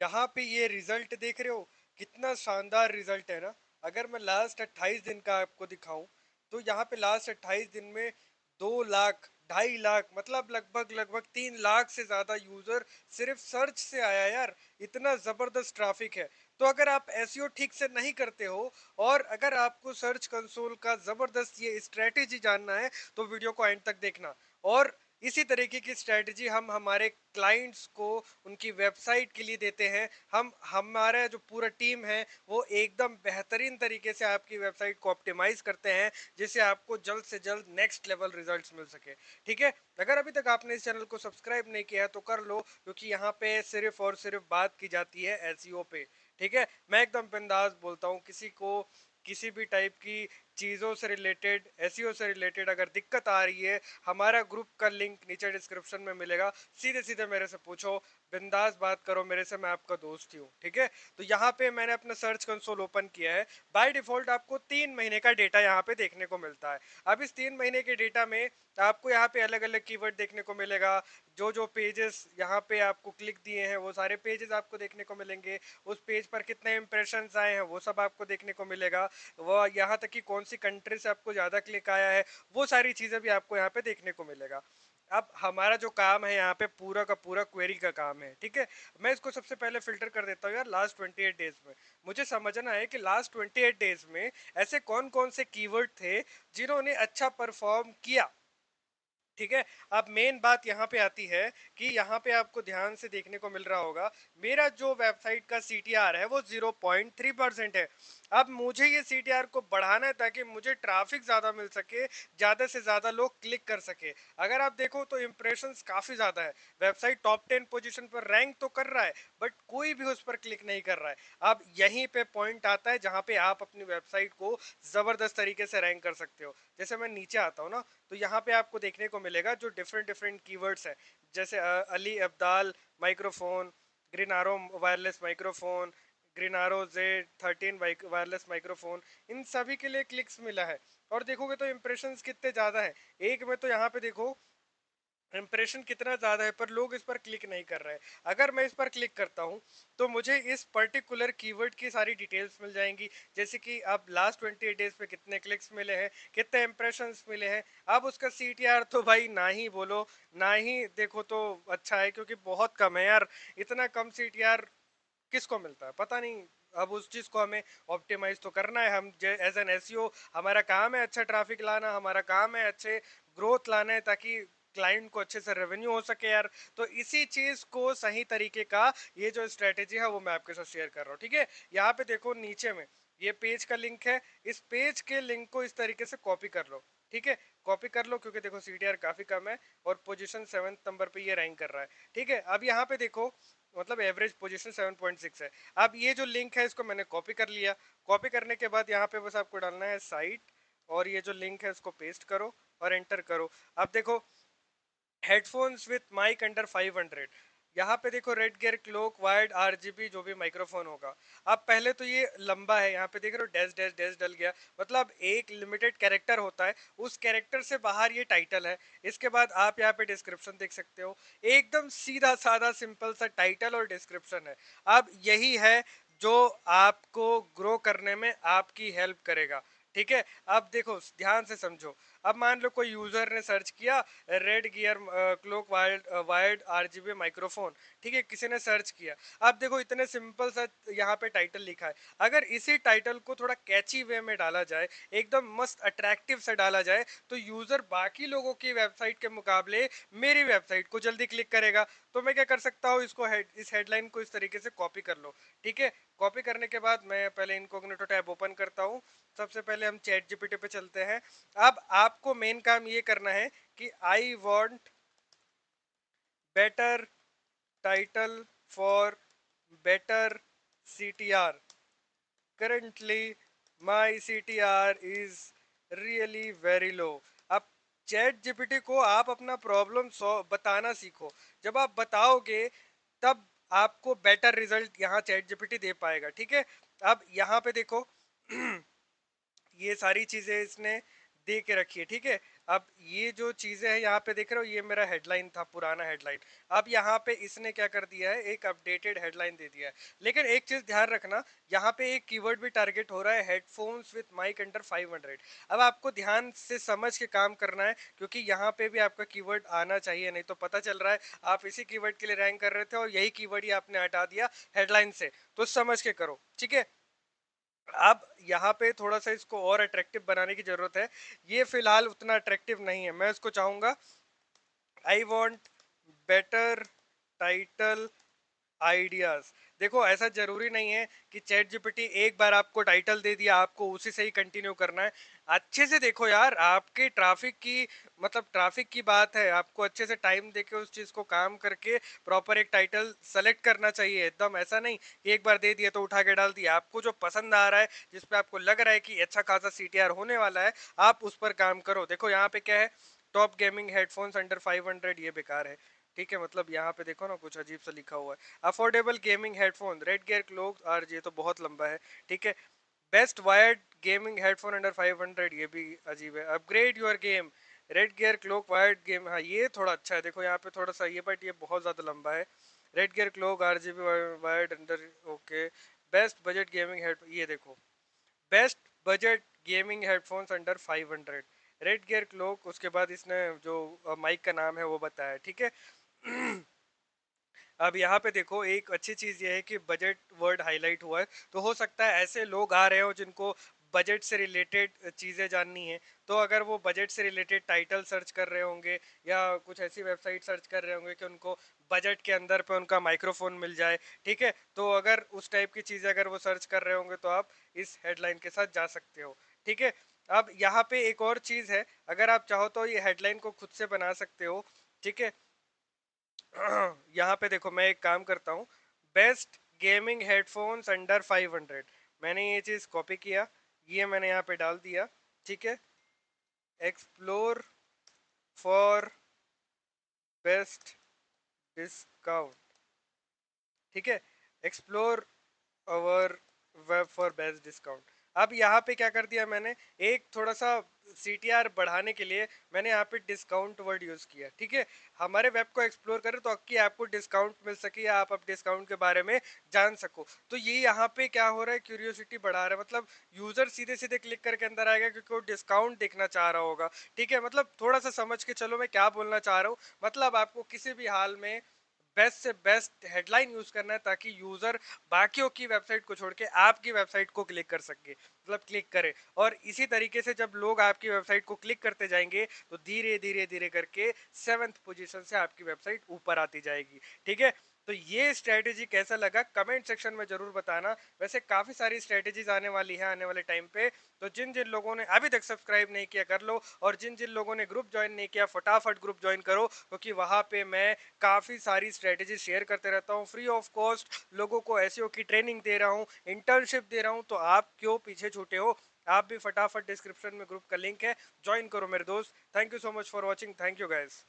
यहाँ पे ये रिजल्ट देख रहे हो, कितना शानदार रिजल्ट है ना। अगर मैं लास्ट 28 दिन का आपको दिखाऊं, तो यहाँ पे लास्ट 28 दिन में 2 लाख 2.5 लाख, मतलब लगभग लगभग 3 लाख से ज्यादा यूजर सिर्फ सर्च से आया यार। इतना जबरदस्त ट्रैफिक है। तो अगर आप एसईओ ठीक से नहीं करते हो, और अगर आपको सर्च कंसोल का जबरदस्त ये स्ट्रेटेजी जानना है, तो वीडियो को एंड तक देखना। और इसी तरीके की स्ट्रेटजी हम हमारे क्लाइंट्स को उनकी वेबसाइट के लिए देते हैं। हम हमारा जो पूरा टीम है वो एकदम बेहतरीन तरीके से आपकी वेबसाइट को ऑप्टिमाइज करते हैं, जिससे आपको जल्द से जल्द नेक्स्ट लेवल रिजल्ट्स मिल सके। ठीक है, अगर अभी तक आपने इस चैनल को सब्सक्राइब नहीं किया है तो कर लो, क्योंकि यहाँ पे सिर्फ और सिर्फ बात की जाती है एसईओ पे। ठीक है, मैं एकदम बिंदास बोलता हूँ। किसी को किसी भी टाइप की चीज़ों से रिलेटेड, एसईओ से रिलेटेड अगर दिक्कत आ रही है, हमारा ग्रुप का लिंक नीचे डिस्क्रिप्शन में मिलेगा। सीधे सीधे मेरे से पूछो, बिंदास बात करो मेरे से, मैं आपका दोस्त ही हूँ। ठीक है, तो यहाँ पे मैंने अपना सर्च कंसोल ओपन किया है। बाय डिफॉल्ट आपको 3 महीने का डेटा यहाँ पे देखने को मिलता है। अब इस 3 महीने के डेटा में आपको यहाँ पे अलग अलग कीवर्ड देखने को मिलेगा। जो जो पेजेस यहाँ पे आपको क्लिक दिए हैं वो सारे पेजेस आपको देखने को मिलेंगे। उस पेज पर कितने इंप्रेशन आए हैं वो सब आपको देखने को मिलेगा। वो यहाँ तक कि कौन सी कंट्री से आपको ज्यादा क्लिक आया है, वो सारी चीजें भी आपको यहाँ पे देखने को मिलेगा। अब हमारा जो काम है यहाँ पे पूरा का पूरा क्वेरी का काम है। ठीक है, मैं इसको सबसे पहले फिल्टर कर देता हूँ यार लास्ट 28 डेज में। मुझे समझना है कि लास्ट 28 डेज में ऐसे कौन कौन से कीवर्ड थे जिन्होंने अच्छा परफॉर्म किया। ठीक है, अब मेन बात यहाँ पे आती है कि यहाँ पे आपको ध्यान से देखने को मिल रहा होगा, मेरा जो वेबसाइट का सीटीआर है वो 0.3% है। अब मुझे ये सीटीआर को बढ़ाना है ताकि मुझे ट्रैफिक ज्यादा मिल सके, ज्यादा से ज्यादा लोग क्लिक कर सके। अगर आप देखो तो इम्प्रेशंस काफी ज्यादा है, वेबसाइट टॉप 10 पोजीशन पर रैंक तो कर रहा है, बट कोई भी उस पर क्लिक नहीं कर रहा है। अब यहीं पे पॉइंट आता है जहाँ पे आप अपनी वेबसाइट को जबरदस्त तरीके से रैंक कर सकते हो। जैसे मैं नीचे आता हूँ ना, तो यहाँ पे आपको देखने को मिलेगा जो डिफरेंट डिफरेंट कीवर्ड्स हैं। जैसे अली अब्दाल माइक्रोफोन, ग्रीनारो वायरलेस माइक्रोफोन, ग्रीनारो Z13 वायरलेस माइक्रोफोन, इन सभी के लिए क्लिक्स मिला है। और देखोगे तो इम्प्रेशंस कितने ज़्यादा हैं। एक में तो यहाँ पे देखो इम्प्रेशन कितना ज़्यादा है, पर लोग इस पर क्लिक नहीं कर रहे हैं। अगर मैं इस पर क्लिक करता हूँ तो मुझे इस पर्टिकुलर कीवर्ड की सारी डिटेल्स मिल जाएंगी, जैसे कि अब लास्ट 28 डेज पे कितने क्लिक्स मिले हैं, कितने इम्प्रेशंस मिले हैं। अब उसका सीटीआर तो भाई ना ही बोलो, ना ही देखो तो अच्छा है, क्योंकि बहुत कम है यार। इतना कम सीटीआर किसको मिलता है पता नहीं। अब उस चीज को हमें ऑप्टिमाइज तो करना है। हम एज एन एसईओ हमारा काम है अच्छा ट्रैफिक लाना, हमारा काम है अच्छे ग्रोथ लाना है, ताकि क्लाइंट को अच्छे से रेवेन्यू हो सके यार। तो इसी चीज को सही तरीके का ये जो स्ट्रेटेजी है वो मैं आपके साथ शेयर कर रहा हूँ। ठीक है, यहाँ पे देखो नीचे में ये पेज का लिंक है, इस पेज के लिंक को इस तरीके से कॉपी कर लो। ठीक है, कॉपी कर लो, क्योंकि देखो सीटीआर काफी कम है और पोजीशन 7th नंबर पे ये रैंक कर रहा है। ठीक है, अब यहाँ पे देखो मतलब एवरेज पोजीशन 7.6 है। अब ये जो लिंक है इसको मैंने कॉपी कर लिया। कॉपी करने के बाद यहाँ पे बस आपको डालना है साइट, और ये जो लिंक है इसको पेस्ट करो और एंटर करो। अब देखो हेडफोन्स विथ माइक अंडर 500, यहाँ पे देखो red gear cloak wired RGB जो भी माइक्रोफोन होगा। अब पहले तो ये लंबा है, यहाँ पे देख रहे हो डैश डैश डैश डल गया, मतलब एक लिमिटेड कैरेक्टर होता है, उस कैरेक्टर से बाहर ये टाइटल है। इसके बाद आप यहाँ पे डिस्क्रिप्शन देख सकते हो, एकदम सीधा साधा सिंपल सा टाइटल और डिस्क्रिप्शन है। अब यही है जो आपको ग्रो करने में आपकी हेल्प करेगा। ठीक है, अब देखो ध्यान से समझो। अब मान लो कोई यूजर ने सर्च किया red gear cloak wired wired RGB microphone. ठीक है, किसी ने सर्च किया। अब देखो इतने सिंपल सा यहाँ पे टाइटल लिखा है। अगर इसी टाइटल को थोड़ा कैची वे में डाला जाए, एकदम मस्त अट्रैक्टिव से डाला जाए, तो यूजर बाकी लोगों की वेबसाइट के मुकाबले मेरी वेबसाइट को जल्दी क्लिक करेगा। तो मैं क्या कर सकता हूँ, इसको इस हेडलाइन को इस तरीके से कॉपी कर लो। ठीक है, कॉपी करने के बाद मैं पहले इनकॉग्निटो टैब ओपन करता हूँ। सबसे पहले हम चैट जीपीटी पे चलते हैं। अब आपको मेन काम ये करना है कि I want better title for better CTR. currently my CTR is really very low। अब चैट जीपीटी को आप अपना प्रॉब्लम बताना सीखो। जब आप बताओगे तब आपको बेटर रिजल्ट यहाँ चैट जीपीटी दे पाएगा। ठीक है, अब यहाँ पे देखो ये सारी चीजें इसने दे के रखी है। ठीक है, अब ये जो चीजें हैं यहाँ पे देख रहे हो, ये मेरा हेडलाइन था, पुराना हेडलाइन। अब यहाँ पे इसने क्या कर दिया है, एक अपडेटेड हेडलाइन दे दिया है। लेकिन एक चीज ध्यान रखना, यहाँ पे एक कीवर्ड भी टारगेट हो रहा है, हेडफोन्स विद माइक अंडर 500। अब आपको ध्यान से समझ के काम करना है, क्योंकि यहाँ पे भी आपका कीवर्ड आना चाहिए, नहीं तो पता चल रहा है आप इसी कीवर्ड के लिए रैंक कर रहे थे और यही कीवर्ड ही आपने हटा दिया हेडलाइन से। तो समझ के करो, ठीक है। अब यहाँ पे थोड़ा सा इसको और अट्रैक्टिव बनाने की जरूरत है। ये फिलहाल उतना अट्रैक्टिव नहीं है, मैं इसको चाहूंगा I want better title ideas. देखो ऐसा जरूरी नहीं है कि चैट जीपीटी एक बार आपको टाइटल दे दिया आपको उसी से ही कंटिन्यू करना है। अच्छे से देखो यार, आपके ट्रैफिक की, मतलब ट्रैफिक की बात है, आपको अच्छे से टाइम देके उस चीज को काम करके प्रॉपर एक टाइटल सेलेक्ट करना चाहिए। एकदम ऐसा नहीं कि एक बार दे दिया तो उठा के डाल दिया। आपको जो पसंद आ रहा है, जिसपे आपको लग रहा है कि अच्छा खासा सीटीआर होने वाला है, आप उस पर काम करो। देखो यहाँ पे क्या है, टॉप गेमिंग हेडफोन्स अंडर 500, ये बेकार है। ठीक है, मतलब यहाँ पे देखो ना, कुछ अजीब सा लिखा हुआ है। Affordable gaming headphone red gear cloak R, ये तो बहुत लंबा है। ठीक है, best wired gaming headphone under 500, ये भी अजीब है। Upgrade your game red gear cloak wired game, हाँ ये थोड़ा अच्छा है। देखो यहाँ पे थोड़ा सा ये, बट ये बहुत ज्यादा लंबा है। Red gear cloak RGB wired under, okay. Best budget gaming head, ये देखो best budget gaming headphones under 500, red gear cloak, उसके बाद इसने जो माइक का नाम है वो बताया। ठीक है। अब यहाँ पे देखो, एक अच्छी चीज ये है कि बजट वर्ड हाईलाइट हुआ है, तो हो सकता है ऐसे लोग आ रहे हो जिनको बजट से रिलेटेड चीजें जाननी है। तो अगर वो बजट से रिलेटेड टाइटल सर्च कर रहे होंगे या कुछ ऐसी वेबसाइट सर्च कर रहे होंगे कि उनको बजट के अंदर पे उनका माइक्रोफोन मिल जाए, ठीक है, तो अगर उस टाइप की चीजें अगर वो सर्च कर रहे होंगे तो आप इस हेडलाइन के साथ जा सकते हो। ठीक है। अब यहाँ पे एक और चीज है, अगर आप चाहो तो ये हेडलाइन को खुद से बना सकते हो। ठीक है। यहाँ पे देखो, मैं एक काम करता हूँ, बेस्ट गेमिंग हेडफोन्स अंडर 500, मैंने ये चीज कॉपी किया, ये मैंने यहाँ पे डाल दिया। ठीक है। Explore for best discount. ठीक है, एक्सप्लोर और वेब फॉर बेस्ट डिस्काउंट। अब यहाँ पे क्या कर दिया मैंने, एक थोड़ा सा सीटीआर बढ़ाने के लिए मैंने यहाँ पे डिस्काउंट वर्ड यूज किया। ठीक है, हमारे वेब को एक्सप्लोर करें तो कि आपको डिस्काउंट मिल सके या आप अब डिस्काउंट के बारे में जान सको। तो ये यहाँ पे क्या हो रहा है, क्यूरियोसिटी बढ़ा रहा है, मतलब यूजर सीधे सीधे क्लिक करके अंदर आएगा क्योंकि वो डिस्काउंट देखना चाह रहा होगा। ठीक है, मतलब थोड़ा सा समझ के चलो मैं क्या बोलना चाह रहा हूँ। मतलब आपको किसी भी हाल में बेस्ट से बेस्ट हेडलाइन यूज करना है ताकि यूजर बाकियों की वेबसाइट को छोड़ के आपकी वेबसाइट को क्लिक कर सके, मतलब क्लिक करे। और इसी तरीके से जब लोग आपकी वेबसाइट को क्लिक करते जाएंगे तो धीरे धीरे धीरे करके 7th पोजीशन से आपकी वेबसाइट ऊपर आती जाएगी। ठीक है। तो ये स्ट्रेटेजी कैसा लगा कमेंट सेक्शन में जरूर बताना। वैसे काफी सारी स्ट्रेटेजीज आने वाली है आने वाले टाइम पे, तो जिन जिन लोगों ने अभी तक सब्सक्राइब नहीं किया कर लो, और जिन जिन लोगों ने ग्रुप ज्वाइन नहीं किया फटाफट ग्रुप ज्वाइन करो, क्योंकि वहां पे मैं काफ़ी सारी स्ट्रेटेजी शेयर करते रहता हूँ फ्री ऑफ कॉस्ट। लोगों को एसईओ की ट्रेनिंग दे रहा हूँ, इंटर्नशिप दे रहा हूँ, तो आप क्यों पीछे छूटे हो। आप भी फटाफट डिस्क्रिप्शन में ग्रुप का लिंक है, ज्वाइन करो मेरे दोस्त। Thank you so much for watching, thank you guys.